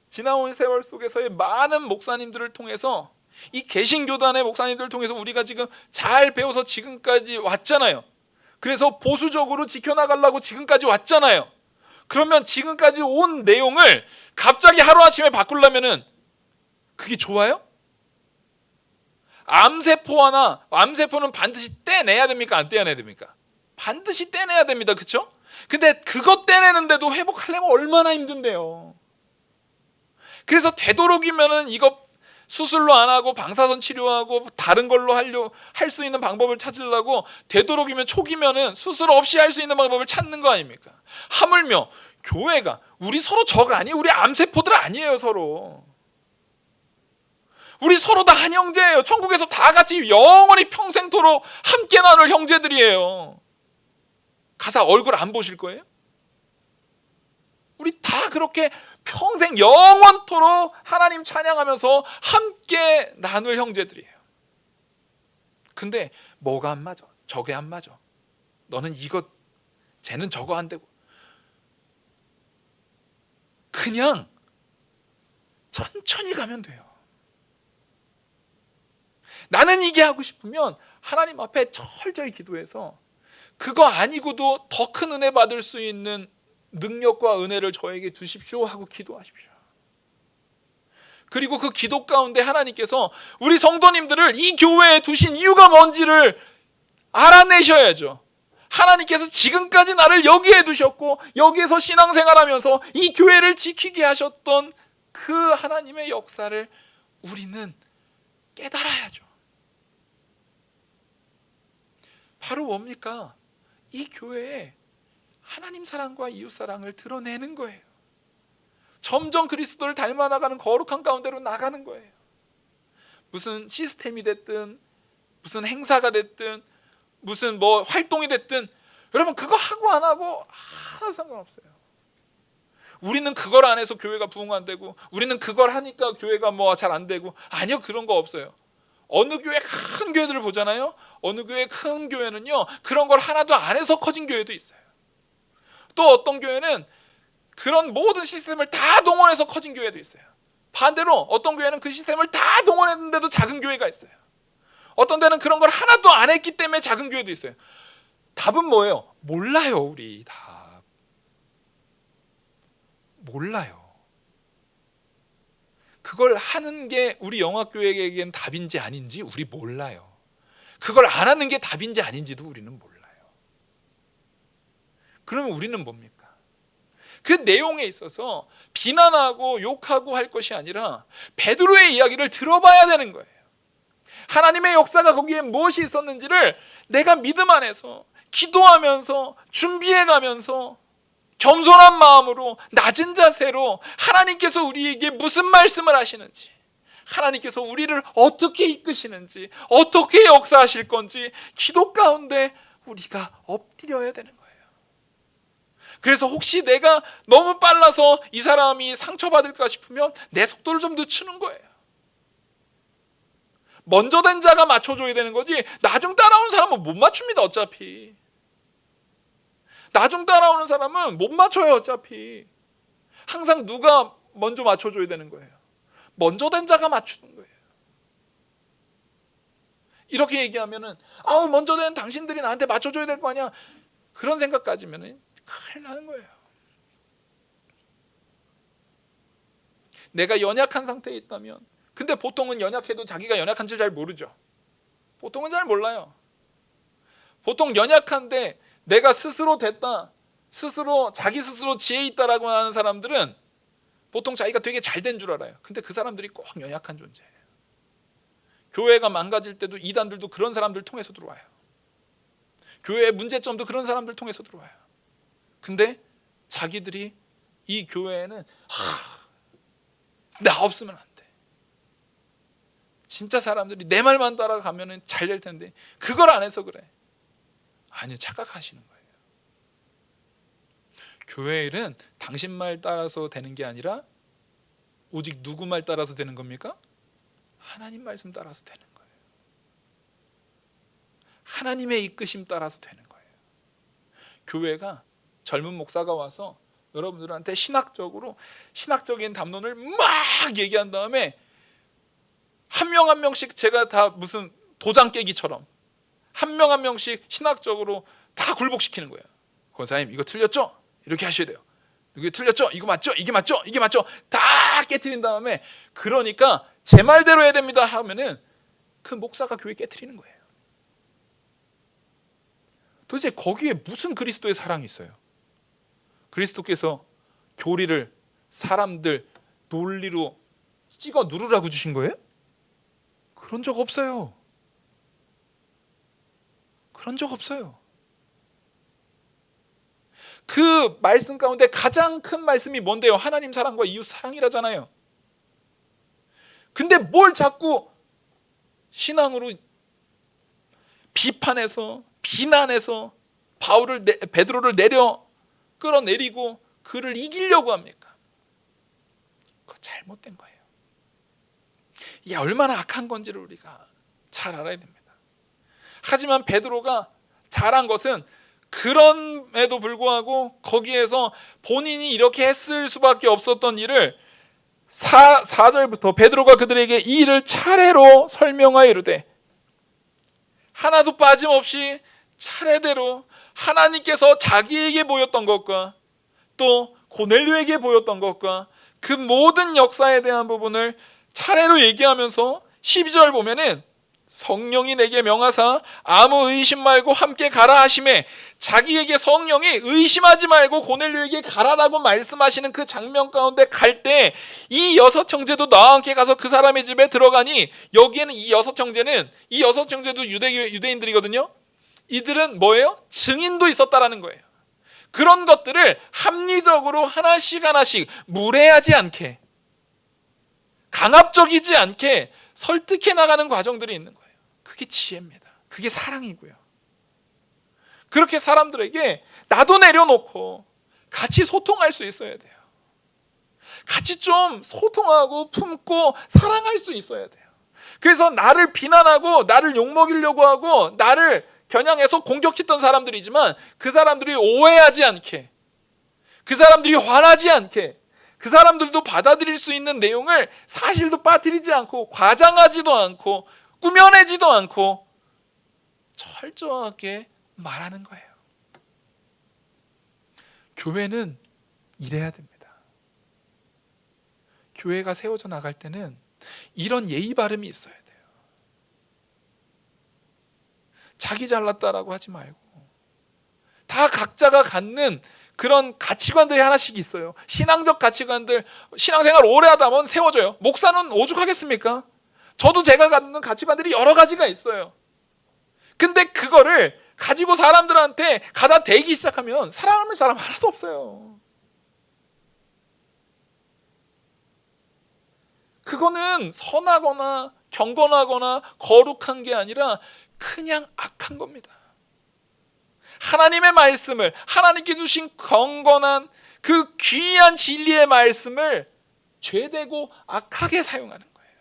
지나온 세월 속에서의 많은 목사님들을 통해서 이 개신교단의 목사님들을 통해서 우리가 지금 잘 배워서 지금까지 왔잖아요. 그래서 보수적으로 지켜나가려고 지금까지 왔잖아요. 그러면 지금까지 온 내용을 갑자기 하루아침에 바꾸려면은 그게 좋아요? 암세포는 반드시 떼내야 됩니까? 안 떼내야 됩니까? 반드시 떼내야 됩니다. 그렇죠? 근데 그거 떼내는데도 회복하려면 얼마나 힘든데요. 그래서 되도록이면은 이거 수술로 안 하고 방사선 치료하고 다른 걸로 할 수 있는 방법을 찾으려고 되도록이면 초기면은 수술 없이 할 수 있는 방법을 찾는 거 아닙니까? 하물며 교회가 우리 서로 적 아니에요. 우리 암세포들 아니에요. 서로 우리 서로 다 한 형제예요. 천국에서 다 같이 영원히 평생토록 함께 나눌 형제들이에요. 가사 얼굴 안 보실 거예요? 우리 다 그렇게 평생 영원토록 하나님 찬양하면서 함께 나눌 형제들이에요. 근데 뭐가 안 맞아? 저게 안 맞아. 너는 이거, 쟤는 저거 안 되고. 그냥 천천히 가면 돼요. 나는 이게 하고 싶으면 하나님 앞에 철저히 기도해서 그거 아니고도 더 큰 은혜 받을 수 있는 능력과 은혜를 저에게 주십시오 하고 기도하십시오. 그리고 그 기도 가운데 하나님께서 우리 성도님들을 이 교회에 두신 이유가 뭔지를 알아내셔야죠. 하나님께서 지금까지 나를 여기에 두셨고 여기에서 신앙생활하면서 이 교회를 지키게 하셨던 그 하나님의 역사를 우리는 깨달아야죠. 바로 뭡니까? 이 교회에 하나님 사랑과 이웃 사랑을 드러내는 거예요. 점점 그리스도를 닮아나가는 거룩한 가운데로 나가는 거예요. 무슨 시스템이 됐든 무슨 행사가 됐든 무슨 활동이 됐든 여러분 그거 하고 안 하고 하나 상관없어요. 우리는 그걸 안 해서 교회가 부흥 안 되고 우리는 그걸 하니까 교회가 잘 안 되고 아니요, 그런 거 없어요. 어느 교회 큰 교회들을 보잖아요. 어느 교회 큰 교회는요 그런 걸 하나도 안 해서 커진 교회도 있어요. 또 어떤 교회는 그런 모든 시스템을 다 동원해서 커진 교회도 있어요. 반대로 어떤 교회는 그 시스템을 다 동원했는데도 작은 교회가 있어요. 어떤 데는 그런 걸 하나도 안 했기 때문에 작은 교회도 있어요. 답은 뭐예요? 몰라요. 우리 다 몰라요. 그걸 하는 게 우리 영화교회에겐 답인지 아닌지 우리 몰라요. 그걸 안 하는 게 답인지 아닌지도 우리는 몰라요. 그러면 우리는 뭡니까? 그 내용에 있어서 비난하고 욕하고 할 것이 아니라 베드로의 이야기를 들어봐야 되는 거예요. 하나님의 역사가 거기에 무엇이 있었는지를 내가 믿음 안에서 기도하면서 준비해가면서 겸손한 마음으로 낮은 자세로 하나님께서 우리에게 무슨 말씀을 하시는지, 하나님께서 우리를 어떻게 이끄시는지, 어떻게 역사하실 건지 기도 가운데 우리가 엎드려야 되는 거예요. 그래서 혹시 내가 너무 빨라서 이 사람이 상처받을까 싶으면 내 속도를 좀 늦추는 거예요. 먼저 된 자가 맞춰줘야 되는 거지 나중 따라오는 사람은 못 맞춥니다. 어차피 나중 따라오는 사람은 못 맞춰요. 어차피 항상 누가 먼저 맞춰줘야 되는 거예요. 먼저 된 자가 맞추는 거예요. 이렇게 얘기하면은 먼저 된 당신들이 나한테 맞춰줘야 될 거 아니야. 그런 생각 가지면은 큰일 나는 거예요. 내가 연약한 상태에 있다면, 근데 보통은 연약해도 자기가 연약한 줄 잘 모르죠. 보통은 잘 몰라요. 보통 연약한데 내가 스스로 됐다, 자기 스스로 지혜 있다라고 하는 사람들은 보통 자기가 되게 잘 된 줄 알아요. 근데 그 사람들이 꼭 연약한 존재예요. 교회가 망가질 때도 이단들도 그런 사람들 통해서 들어와요. 교회의 문제점도 그런 사람들 통해서 들어와요. 근데 자기들이 이 교회에는 나 없으면 안 돼. 진짜 사람들이 내 말만 따라가면 잘 될 텐데 그걸 안 해서 그래. 아니요, 착각하시는 거예요. 교회 일은 당신 말 따라서 되는 게 아니라 오직 누구 말 따라서 되는 겁니까? 하나님 말씀 따라서 되는 거예요. 하나님의 이끄심 따라서 되는 거예요. 교회가 젊은 목사가 와서 여러분들한테 신학적인 담론을 막 얘기한 다음에 한 명 한 명씩 제가 다 무슨 도장 깨기처럼 한 명 한 명씩 신학적으로 다 굴복시키는 거예요. 권사님 이거 틀렸죠? 이렇게 하셔야 돼요. 이게 틀렸죠? 이거 맞죠? 이게 맞죠? 이게 맞죠? 다 깨트린 다음에 그러니까 제 말대로 해야 됩니다 하면은 그 목사가 교회 깨트리는 거예요. 도대체 거기에 무슨 그리스도의 사랑이 있어요? 그리스도께서 교리를 사람들 논리로 찍어 누르라고 주신 거예요? 그런 적 없어요. 그런 적 없어요. 그 말씀 가운데 가장 큰 말씀이 뭔데요? 하나님 사랑과 이웃 사랑이라잖아요. 근데 뭘 자꾸 신앙으로 비판해서 비난해서 베드로를 끌어내리고 그를 이기려고 합니까? 그거 잘못된 거예요. 이게 얼마나 악한 건지를 우리가 잘 알아야 됩니다. 하지만 베드로가 잘한 것은 그럼에도 불구하고 거기에서 본인이 이렇게 했을 수밖에 없었던 일을 4절부터 베드로가 그들에게 이 일을 차례로 설명하여 이르되 하나도 빠짐없이 차례대로 하나님께서 자기에게 보였던 것과 또 고넬료에게 보였던 것과 그 모든 역사에 대한 부분을 차례로 얘기하면서 12절 보면은 성령이 내게 명하사 아무 의심 말고 함께 가라 하심에 자기에게 성령이 의심하지 말고 고넬료에게 가라라고 말씀하시는 그 장면 가운데 갈 때 이 여섯 형제도 나와 함께 가서 그 사람의 집에 들어가니 여기에는 이 여섯 형제도 유대인들이거든요. 이들은 뭐예요? 증인도 있었다라는 거예요. 그런 것들을 합리적으로 하나씩 무례하지 않게 강압적이지 않게 설득해 나가는 과정들이 있는 거예요. 그게 지혜입니다. 그게 사랑이고요. 그렇게 사람들에게 나도 내려놓고 같이 소통할 수 있어야 돼요. 같이 좀 소통하고 품고 사랑할 수 있어야 돼요. 그래서 나를 비난하고 나를 욕먹이려고 하고 나를 겨냥해서 공격했던 사람들이지만 그 사람들이 오해하지 않게, 그 사람들이 화나지 않게, 그 사람들도 받아들일 수 있는 내용을 사실도 빠뜨리지 않고 과장하지도 않고 꾸며내지도 않고 철저하게 말하는 거예요. 교회는 이래야 됩니다. 교회가 세워져 나갈 때는 이런 예의 바름이 있어야 돼요. 자기 잘났다라고 하지 말고 다 각자가 갖는 그런 가치관들이 하나씩 있어요. 신앙적 가치관들, 신앙생활 오래 하다 보면 세워져요. 목사는 오죽하겠습니까? 저도 제가 갖는 가치관들이 여러 가지가 있어요. 근데 그거를 가지고 사람들한테 가다 대기 시작하면 사랑하는 사람 하나도 없어요. 그거는 선하거나 경건하거나 거룩한 게 아니라 그냥 악한 겁니다. 하나님의 말씀을, 하나님께 주신 경건한 그 귀한 진리의 말씀을 죄되고 악하게 사용하는 거예요.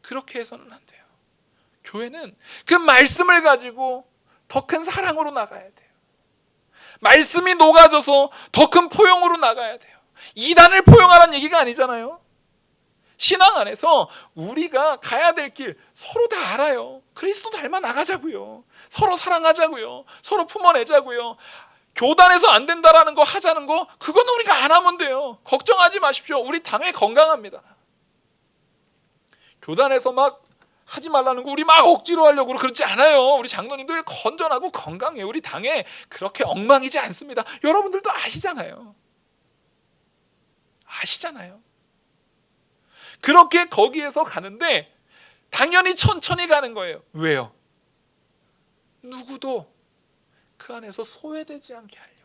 그렇게 해서는 안 돼요. 교회는 그 말씀을 가지고 더 큰 사랑으로 나가야 돼요. 말씀이 녹아져서 더 큰 포용으로 나가야 돼요. 이단을 포용하라는 얘기가 아니잖아요. 신앙 안에서 우리가 가야 될 길 서로 다 알아요. 그리스도 닮아 나가자고요. 서로 사랑하자고요. 서로 품어내자고요. 교단에서 안 된다라는 거 하자는 거 그건 우리가 안 하면 돼요. 걱정하지 마십시오. 우리 당회 건강합니다. 교단에서 막 하지 말라는 거 우리 막 억지로 하려고 그러지 않아요. 우리 장로님들 건전하고 건강해요. 우리 당회 그렇게 엉망이지 않습니다. 여러분들도 아시잖아요. 그렇게 거기에서 가는데 당연히 천천히 가는 거예요. 왜요? 누구도 그 안에서 소외되지 않게 하려고.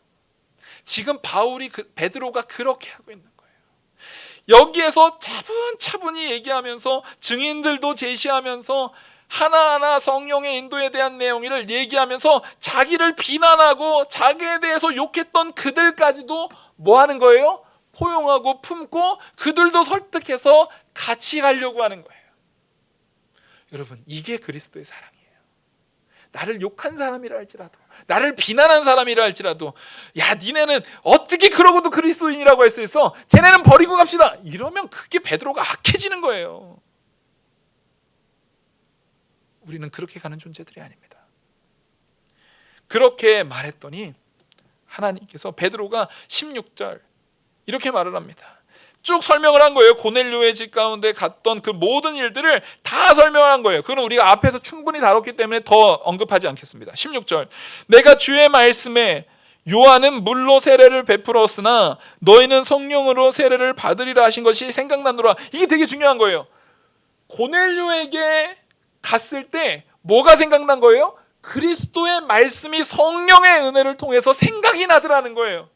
지금 베드로가 그렇게 하고 있는 거예요. 여기에서 차분히 얘기하면서 증인들도 제시하면서 하나하나 성령의 인도에 대한 내용을 얘기하면서 자기를 비난하고 자기에 대해서 욕했던 그들까지도 뭐 하는 거예요? 포용하고 품고 그들도 설득해서 같이 가려고 하는 거예요. 여러분, 이게 그리스도의 사랑이에요. 나를 욕한 사람이라 할지라도, 나를 비난한 사람이라 할지라도, 야 니네는 어떻게 그러고도 그리스도인이라고 할 수 있어? 쟤네는 버리고 갑시다. 이러면 그게 베드로가 악해지는 거예요. 우리는 그렇게 가는 존재들이 아닙니다. 그렇게 말했더니 하나님께서 베드로가 16절 이렇게 말을 합니다. 쭉 설명을 한 거예요. 고넬료의 집 가운데 갔던 그 모든 일들을 다 설명을 한 거예요. 그건 우리가 앞에서 충분히 다뤘기 때문에 더 언급하지 않겠습니다. 16절 내가 주의 말씀에 요한은 물로 세례를 베풀었으나 너희는 성령으로 세례를 받으리라 하신 것이 생각나노라. 이게 되게 중요한 거예요. 고넬료에게 갔을 때 뭐가 생각난 거예요? 그리스도의 말씀이 성령의 은혜를 통해서 생각이 나더라는 거예요.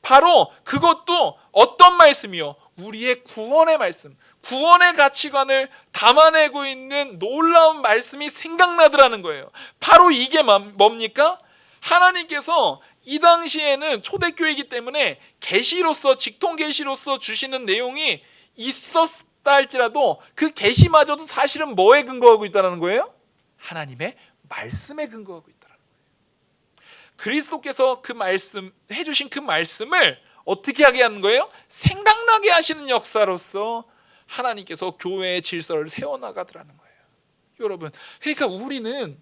바로 그것도 어떤 말씀이요? 우리의 구원의 말씀, 구원의 가치관을 담아내고 있는 놀라운 말씀이 생각나더라는 거예요. 바로 이게 뭡니까? 하나님께서 이 당시에는 초대교회이기 때문에 계시로서, 직통 계시로서 주시는 내용이 있었다 할지라도 그 계시마저도 사실은 뭐에 근거하고 있다는 거예요? 하나님의 말씀에 근거하고 있다. 그리스도께서 그 말씀 해주신 그 말씀을 어떻게 하게 하는 거예요? 생각나게 하시는 역사로서 하나님께서 교회의 질서를 세워나가더라는 거예요. 여러분, 그러니까 우리는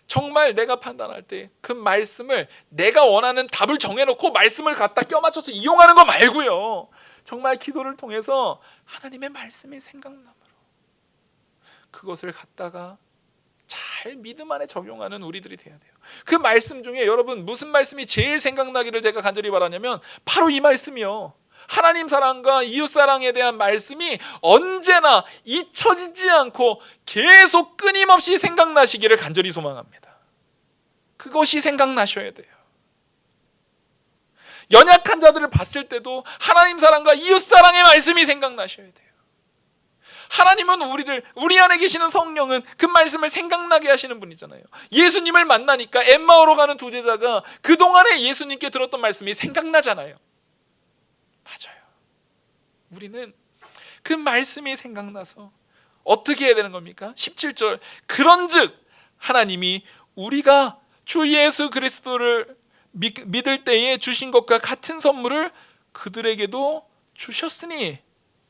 정말 내가 판단할 때 그 말씀을 내가 원하는 답을 정해놓고 말씀을 갖다 껴맞춰서 이용하는 거 말고요, 정말 기도를 통해서 하나님의 말씀이 생각나므로 그것을 갖다가 잘 믿음 안에 적용하는 우리들이 돼야 돼요. 그 말씀 중에 여러분 무슨 말씀이 제일 생각나기를 제가 간절히 바라냐면 바로 이 말씀이요. 하나님 사랑과 이웃 사랑에 대한 말씀이 언제나 잊혀지지 않고 계속 끊임없이 생각나시기를 간절히 소망합니다. 그것이 생각나셔야 돼요. 연약한 자들을 봤을 때도 하나님 사랑과 이웃 사랑의 말씀이 생각나셔야 돼요. 하나님은 우리 안에 계시는 성령은 그 말씀을 생각나게 하시는 분이잖아요. 예수님을 만나니까 엠마오로 가는 두 제자가 그동안에 예수님께 들었던 말씀이 생각나잖아요. 맞아요. 우리는 그 말씀이 생각나서 어떻게 해야 되는 겁니까? 17절 그런즉 하나님이 우리가 주 예수 그리스도를 믿을 때에 주신 것과 같은 선물을 그들에게도 주셨으니,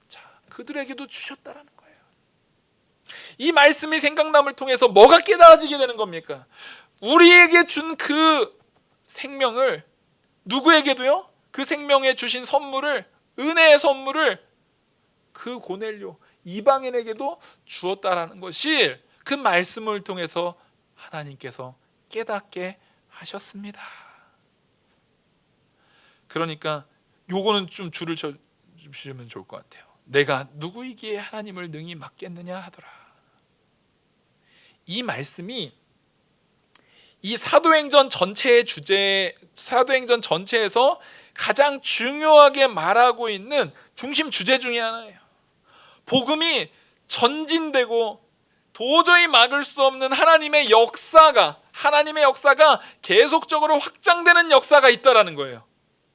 자, 그들에게도 주셨다라는 거예요. 이 말씀이 생각남을 통해서 뭐가 깨달아지게 되는 겁니까? 우리에게 준 그 생명을 누구에게도요? 그 생명에 주신 선물을, 은혜의 선물을 그 고넬료 이방인에게도 주었다라는 것이 그 말씀을 통해서 하나님께서 깨닫게 하셨습니다. 그러니까 요거는 좀 줄을 쳐 주시면 좋을 것 같아요. 내가 누구이기에 하나님을 능히 맡겠느냐 하더라. 이 말씀이 이 사도행전 전체의 주제, 사도행전 전체에서 가장 중요하게 말하고 있는 중심 주제 중에 하나예요. 복음이 전진되고 도저히 막을 수 없는 하나님의 역사가 계속적으로 확장되는 역사가 있다라는 거예요.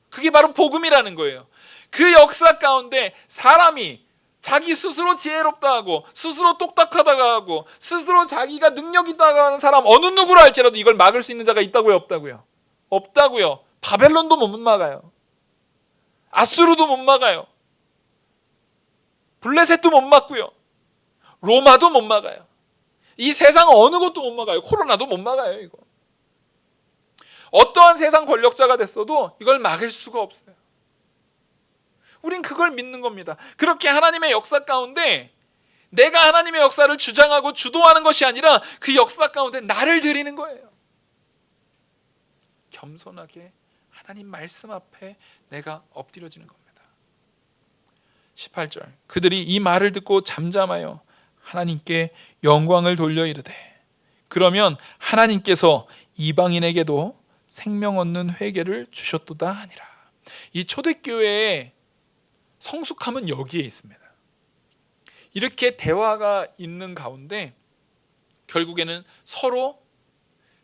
그게 바로 복음이라는 거예요. 그 역사 가운데 사람이 자기 스스로 지혜롭다 하고 스스로 똑딱하다가 하고 스스로 자기가 능력 있다고 하는 사람 어느 누구라 할지라도 이걸 막을 수 있는 자가 있다고요? 없다고요? 없다고요. 바벨론도 못 막아요. 아수르도 못 막아요. 블레셋도 못 막고요, 로마도 못 막아요. 이 세상 어느 것도 못 막아요. 코로나도 못 막아요. 이거 어떠한 세상 권력자가 됐어도 이걸 막을 수가 없어요. 우린 그걸 믿는 겁니다. 그렇게 하나님의 역사 가운데 내가 하나님의 역사를 주장하고 주도하는 것이 아니라 그 역사 가운데 나를 드리는 거예요. 겸손하게 하나님 말씀 앞에 내가 엎드려지는 겁니다. 18절, 그들이 이 말을 듣고 잠잠하여 하나님께 영광을 돌려 이르되 그러면 하나님께서 이방인에게도 생명 얻는 회개를 주셨도다 하니라. 이 초대교회의 성숙함은 여기에 있습니다. 이렇게 대화가 있는 가운데 결국에는 서로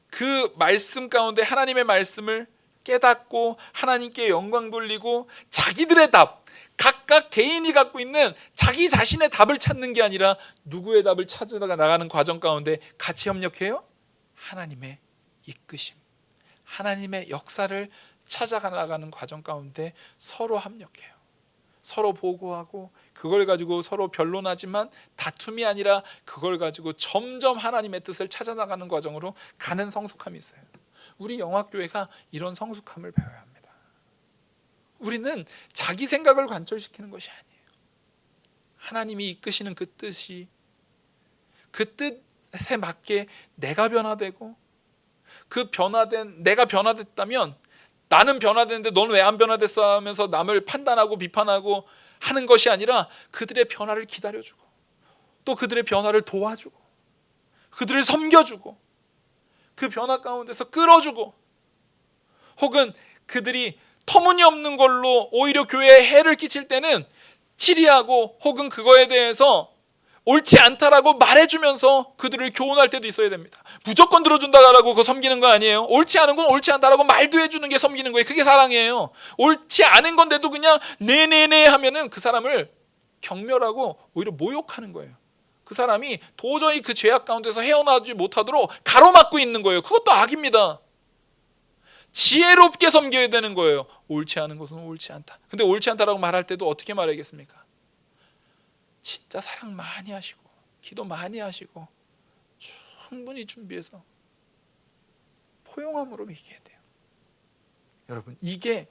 그 말씀 가운데 하나님의 말씀을 깨닫고 하나님께 영광 돌리고 자기들의 답, 각각 개인이 갖고 있는 자기 자신의 답을 찾는 게 아니라 누구의 답을 찾아 나가는 과정 가운데 같이 협력해요? 하나님의 이끄심, 하나님의 역사를 찾아가 나가는 과정 가운데 서로 합력해요. 서로 보고하고 그걸 가지고 서로 변론하지만 다툼이 아니라 그걸 가지고 점점 하나님의 뜻을 찾아나가는 과정으로 가는 성숙함이 있어요. 우리 영화교회가 이런 성숙함을 배워야 합니다. 우리는 자기 생각을 관철시키는 것이 아니에요. 하나님이 이끄시는 그 뜻이, 그 뜻에 맞게 내가 변화되고, 그 변화된 내가 변화됐다면 나는 변화됐는데 넌 왜 안 변화됐어 하면서 남을 판단하고 비판하고 하는 것이 아니라 그들의 변화를 기다려주고 또 그들의 변화를 도와주고 그들을 섬겨주고 그 변화 가운데서 끌어주고, 혹은 그들이 터무니없는 걸로 오히려 교회에 해를 끼칠 때는 치리하고 혹은 그거에 대해서 옳지 않다라고 말해주면서 그들을 교훈할 때도 있어야 됩니다. 무조건 들어준다라고 그거 섬기는 거 아니에요. 옳지 않은 건 옳지 않다라고 말도 해주는 게 섬기는 거예요. 그게 사랑이에요. 옳지 않은 건데도 그냥 네네네 하면은 그 사람을 경멸하고 오히려 모욕하는 거예요. 그 사람이 도저히 그 죄악 가운데서 헤어나지 못하도록 가로막고 있는 거예요. 그것도 악입니다. 지혜롭게 섬겨야 되는 거예요. 옳지 않은 것은 옳지 않다. 근데 옳지 않다라고 말할 때도 어떻게 말하겠습니까? 진짜 사랑 많이 하시고 기도 많이 하시고 충분히 준비해서 포용함으로 얘기해야 돼요. 여러분, 이게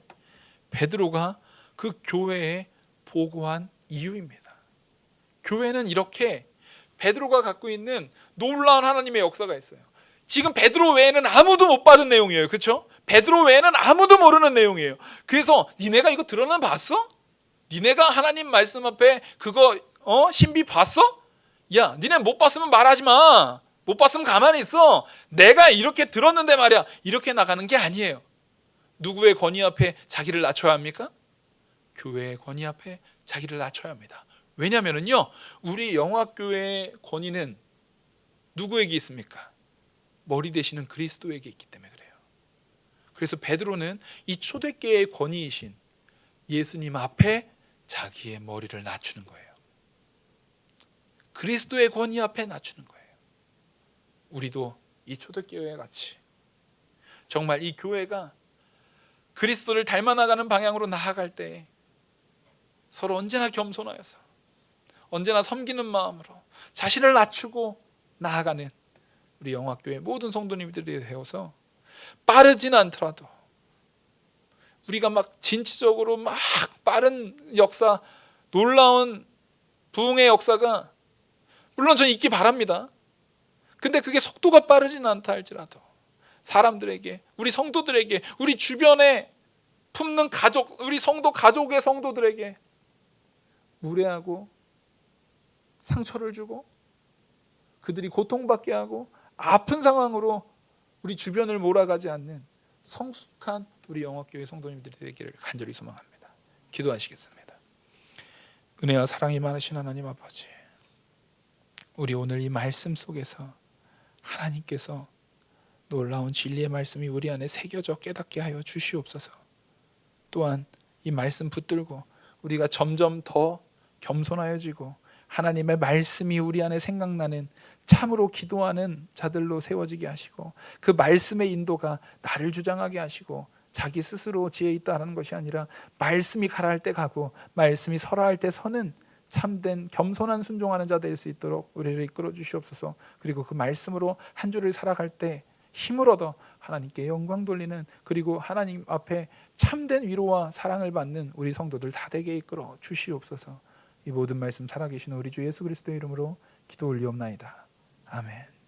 베드로가 그 교회에 보고한 이유입니다. 교회는 이렇게 베드로가 갖고 있는 놀라운 하나님의 역사가 있어요. 지금 베드로 외에는 아무도 못 받은 내용이에요. 그렇죠? 베드로 외에는 아무도 모르는 내용이에요. 그래서 니네가 이거 들어는 봤어? 니네가 하나님 말씀 앞에 그거 신비 봤어? 야, 니네 못 봤으면 말하지 마. 못 봤으면 가만히 있어. 내가 이렇게 들었는데 말이야. 이렇게 나가는 게 아니에요. 누구의 권위 앞에 자기를 낮춰야 합니까? 교회의 권위 앞에 자기를 낮춰야 합니다. 왜냐하면요, 우리 영화교회의 권위는 누구에게 있습니까? 머리 되시는 그리스도에게 있기 때문에 그래요. 그래서 베드로는 이 초대교회의 권위이신 예수님 앞에 자기의 머리를 낮추는 거예요. 그리스도의 권위 앞에 낮추는 거예요. 우리도 이 초대교회 같이 정말 이 교회가 그리스도를 닮아나가는 방향으로 나아갈 때 서로 언제나 겸손하여서 언제나 섬기는 마음으로 자신을 낮추고 나아가는 우리 영화교회 모든 성도님들이 되어서 빠르진 않더라도 우리가 막 진취적으로 막 빠른 역사, 놀라운 부흥의 역사가 물론 저는 있기 바랍니다. 근데 그게 속도가 빠르진 않다 할지라도 사람들에게, 우리 성도들에게, 우리 주변에 품는 가족, 우리 성도 가족의 성도들에게 무례하고 상처를 주고 그들이 고통받게 하고 아픈 상황으로 우리 주변을 몰아가지 않는 성숙한 우리 영화교회 성도님들이 되기를 간절히 소망합니다. 기도하시겠습니다. 은혜와 사랑이 많으신 하나님 아버지, 우리 오늘 이 말씀 속에서 하나님께서 놀라운 진리의 말씀이 우리 안에 새겨져 깨닫게 하여 주시옵소서. 또한 이 말씀 붙들고 우리가 점점 더 겸손하여지고 하나님의 말씀이 우리 안에 생각나는 참으로 기도하는 자들로 세워지게 하시고, 그 말씀의 인도가 나를 주장하게 하시고 자기 스스로 지혜 있다 하는 것이 아니라 말씀이 가라 할 때 가고 말씀이 서라 할 때 서는 참된 겸손한 순종하는 자 될 수 있도록 우리를 이끌어 주시옵소서. 그리고 그 말씀으로 한 주를 살아갈 때 힘을 얻어 하나님께 영광 돌리는, 그리고 하나님 앞에 참된 위로와 사랑을 받는 우리 성도들 다 되게 이끌어 주시옵소서. 이 모든 말씀 살아계신 우리 주 예수 그리스도의 이름으로 기도 올리옵나이다. 아멘.